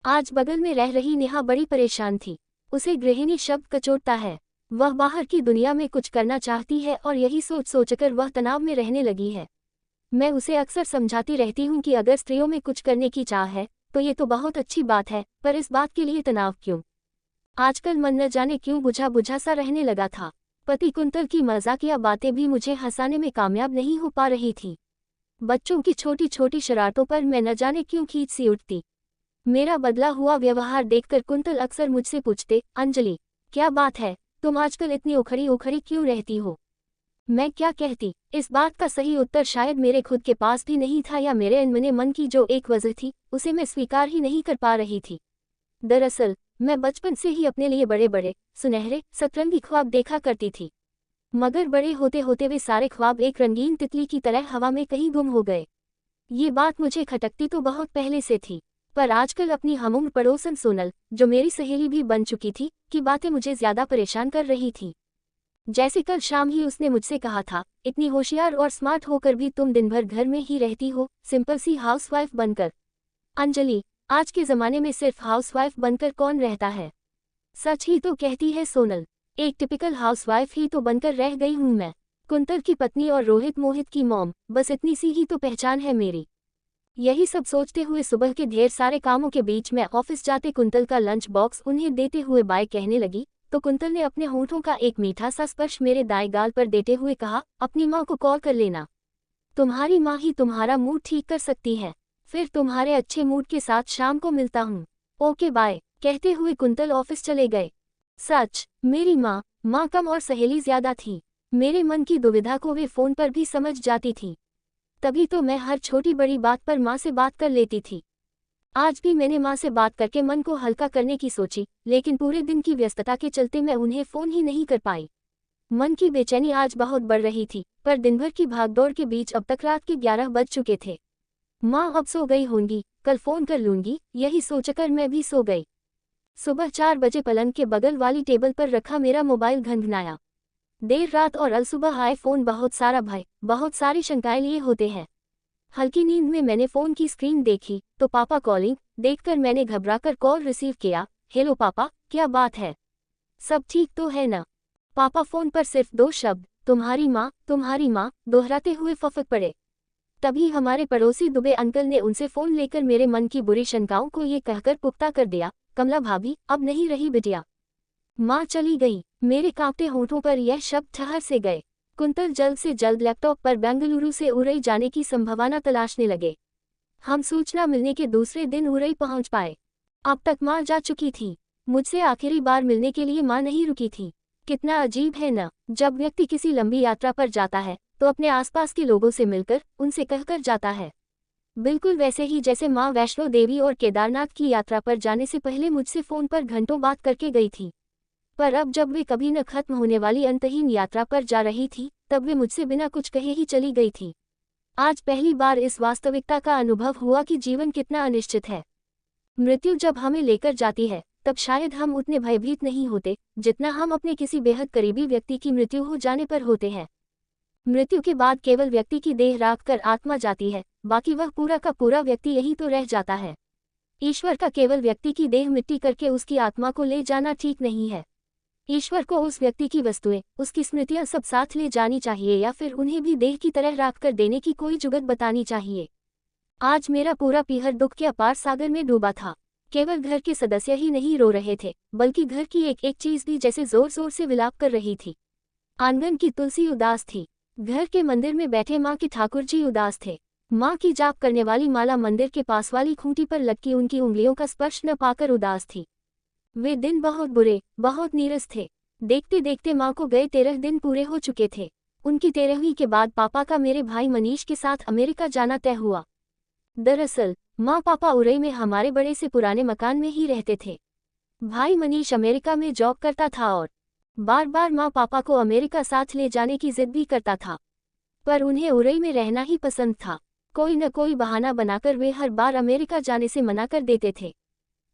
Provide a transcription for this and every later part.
आज बगल में रह रही नेहा बड़ी परेशान थी। उसे गृहिणी शब्द कचोटता है। वह बाहर की दुनिया में कुछ करना चाहती है और यही सोच सोचकर वह तनाव में रहने लगी है। मैं उसे अक्सर समझाती रहती हूँ कि अगर स्त्रियों में कुछ करने की चाह है तो ये तो बहुत अच्छी बात है, पर इस बात के लिए तनाव क्यों? आजकल मन न जाने क्यों बुझा बुझा सा रहने लगा था। पति कुंतल की मजाकिया बातें भी मुझे हंसाने में कामयाब नहीं हो पा रही थी। बच्चों की छोटी छोटी शरारतों पर मैं न जाने क्यों खींच सी उठती। मेरा बदला हुआ व्यवहार देखकर कुंतल अक्सर मुझसे पूछते, अंजलि क्या बात है, तुम आजकल इतनी उखड़ी उखड़ी क्यों रहती हो? मैं क्या कहती? इस बात का सही उत्तर शायद मेरे खुद के पास भी नहीं था, या मेरे अनमने मन की जो एक वजह थी उसे मैं स्वीकार ही नहीं कर पा रही थी। दरअसल मैं बचपन से ही अपने लिए बड़े बड़े सुनहरे सतरंगी ख्वाब देखा करती थी, मगर बड़े होते होते वे सारे ख्वाब एक रंगीन तितली की तरह हवा में कहीं गुम हो गए। ये बात मुझे खटकती तो बहुत पहले से थी, पर आजकल अपनी हमउम्र पड़ोसन सोनल, जो मेरी सहेली भी बन चुकी थी, की बातें मुझे ज्यादा परेशान कर रही थी। जैसे कल शाम ही उसने मुझसे कहा था, इतनी होशियार और स्मार्ट होकर भी तुम दिन भर घर में ही रहती हो, सिंपल सी हाउसवाइफ बनकर। अंजलि, आज के जमाने में सिर्फ हाउसवाइफ बनकर कौन रहता है? सच ही तो कहती है सोनल, एक टिपिकल हाउसवाइफ ही तो बनकर रह गई हूँ मैं। कुंतल की पत्नी और रोहित मोहित की मॉम, बस इतनी सी ही तो पहचान है मेरी। यही सब सोचते हुए सुबह के ढेर सारे कामों के बीच मैं ऑफिस जाते कुंतल का लंच बॉक्स उन्हें देते हुए बाय कहने लगी, तो कुंतल ने अपने होंठों का एक मीठा सा स्पर्श मेरे दाएं गाल पर देते हुए कहा, अपनी माँ को कॉल कर लेना। तुम्हारी माँ ही तुम्हारा मूड ठीक कर सकती है। फिर तुम्हारे अच्छे मूड के साथ शाम को मिलता हूँ। ओके बाय, कहते हुए कुंतल ऑफिस चले गए। सच, मेरी माँ कम और सहेली ज्यादा थी। मेरे मन की दुविधा को वे फोन पर भी समझ जाती थी। तभी तो मैं हर छोटी बड़ी बात पर माँ से बात कर लेती थी। आज भी मैंने माँ से बात करके मन को हल्का करने की सोची, लेकिन पूरे दिन की व्यस्तता के चलते मैं उन्हें फोन ही नहीं कर पाई। मन की बेचैनी आज बहुत बढ़ रही थी, पर दिन भर की भागदौड़ के बीच अब तक रात के 11 बज चुके थे। माँ अब सो गई होंगी, कल फोन कर लूंगी, यही सोचकर मैं भी सो गई। सुबह 4 बजे पलंग के बगल वाली टेबल पर रखा मेरा मोबाइल घनघनाया। देर रात और अलसुबह आए फोन बहुत सारा भय, बहुत सारी शंकाएं लिए होते हैं। हल्की नींद में मैंने फोन की स्क्रीन देखी तो पापा कॉलिंग देखकर मैंने घबराकर कॉल रिसीव किया। हेलो पापा, क्या बात है? सब ठीक तो है ना? पापा फोन पर सिर्फ 2 शब्द तुम्हारी माँ दोहराते हुए फफक पड़े। तभी हमारे पड़ोसी दुबे अंकल ने उनसे फोन लेकर मेरे मन की बुरी शंकाओं को ये कहकर पुख्ता कर दिया, कमला भाभी अब नहीं रही बिटिया। माँ चली गई। मेरे कांपते होंठों पर यह शब्द ठहर से गए। कुंतल जल्द से जल्द लैपटॉप पर बेंगलुरु से उरई जाने की संभावना तलाशने लगे। हम सूचना मिलने के दूसरे दिन उरई पहुंच पाए। अब तक माँ जा चुकी थी। मुझसे आखिरी बार मिलने के लिए माँ नहीं रुकी थी। कितना अजीब है न, जब व्यक्ति किसी लंबी यात्रा पर जाता है तो अपने आसपास के लोगों से मिलकर उनसे कहकर जाता है। बिल्कुल वैसे ही जैसे माँ वैष्णो देवी और केदारनाथ की यात्रा पर जाने से पहले मुझसे फोन पर घंटों बात करके गई थी। पर अब जब वे कभी न खत्म होने वाली अंतहीन यात्रा पर जा रही थी, तब वे मुझसे बिना कुछ कहे ही चली गई थी। आज पहली बार इस वास्तविकता का अनुभव हुआ कि जीवन कितना अनिश्चित है। मृत्यु जब हमें लेकर जाती है तब शायद हम उतने भयभीत नहीं होते जितना हम अपने किसी बेहद करीबी व्यक्ति की मृत्यु हो जाने पर होते हैं। मृत्यु के बाद केवल व्यक्ति की देह राख कर आत्मा जाती है, बाकी वह पूरा का पूरा व्यक्ति यही तो रह जाता है। ईश्वर का केवल व्यक्ति की देह मिट्टी करके उसकी आत्मा को ले जाना ठीक नहीं है। ईश्वर को उस व्यक्ति की वस्तुएं, उसकी स्मृतियां सब साथ ले जानी चाहिए, या फिर उन्हें भी देह की तरह राख कर देने की कोई जुगत बतानी चाहिए। आज मेरा पूरा पीहर दुख के अपार सागर में डूबा था। केवल घर के सदस्य ही नहीं रो रहे थे, बल्कि घर की एक एक चीज भी जैसे जोर जोर से विलाप कर रही थी। आंगन की तुलसी उदास थी। घर के मंदिर में बैठे माँ के ठाकुर जी उदास थे। माँ की जाप करने वाली माला मंदिर के पास वाली खूंटी पर लटकी उनकी उंगलियों का स्पर्श न पाकर उदास थी। वे दिन बहुत बुरे, बहुत नीरस थे। देखते देखते माँ को गए 13 दिन पूरे हो चुके थे। उनकी 13वीं के बाद पापा का मेरे भाई मनीष के साथ अमेरिका जाना तय हुआ। दरअसल माँ पापा उरई में हमारे बड़े से पुराने मकान में ही रहते थे। भाई मनीष अमेरिका में जॉब करता था और बार बार माँ पापा को अमेरिका साथ ले जाने की जिद भी करता था, पर उन्हें उरई में रहना ही पसंद था। कोई न कोई बहाना बनाकर वे हर बार अमेरिका जाने से मना कर देते थे।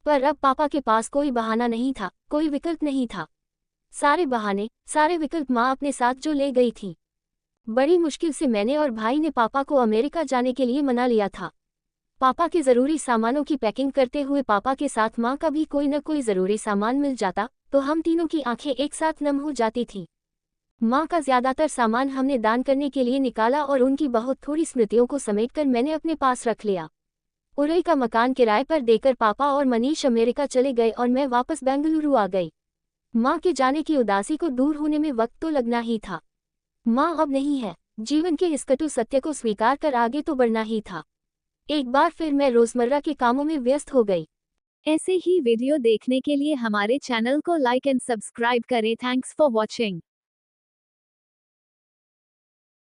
पर अब पापा के पास कोई बहाना नहीं था, कोई विकल्प नहीं था। सारे बहाने, सारे विकल्प माँ अपने साथ जो ले गई थी। बड़ी मुश्किल से मैंने और भाई ने पापा को अमेरिका जाने के लिए मना लिया था। पापा के ज़रूरी सामानों की पैकिंग करते हुए पापा के साथ माँ का भी कोई न कोई ज़रूरी सामान मिल जाता तो हम तीनों की आंखें एक साथ नम हो जाती थीं। माँ का ज़्यादातर सामान हमने दान करने के लिए निकाला और उनकी बहुत थोड़ी स्मृतियों को समेटकर मैंने अपने पास रख लिया। उरई का मकान किराए पर देकर पापा और मनीष अमेरिका चले गए और मैं वापस बेंगलुरु आ गई। माँ के जाने की उदासी को दूर होने में वक्त तो लगना ही था। माँ अब नहीं है। जीवन के इस कटु सत्य को स्वीकार कर आगे तो बढ़ना ही था। एक बार फिर मैं रोजमर्रा के कामों में व्यस्त हो गई। ऐसे ही वीडियो देखने के लिए हमारे चैनल को लाइक एंड सब्सक्राइब करें। Thanks for watching.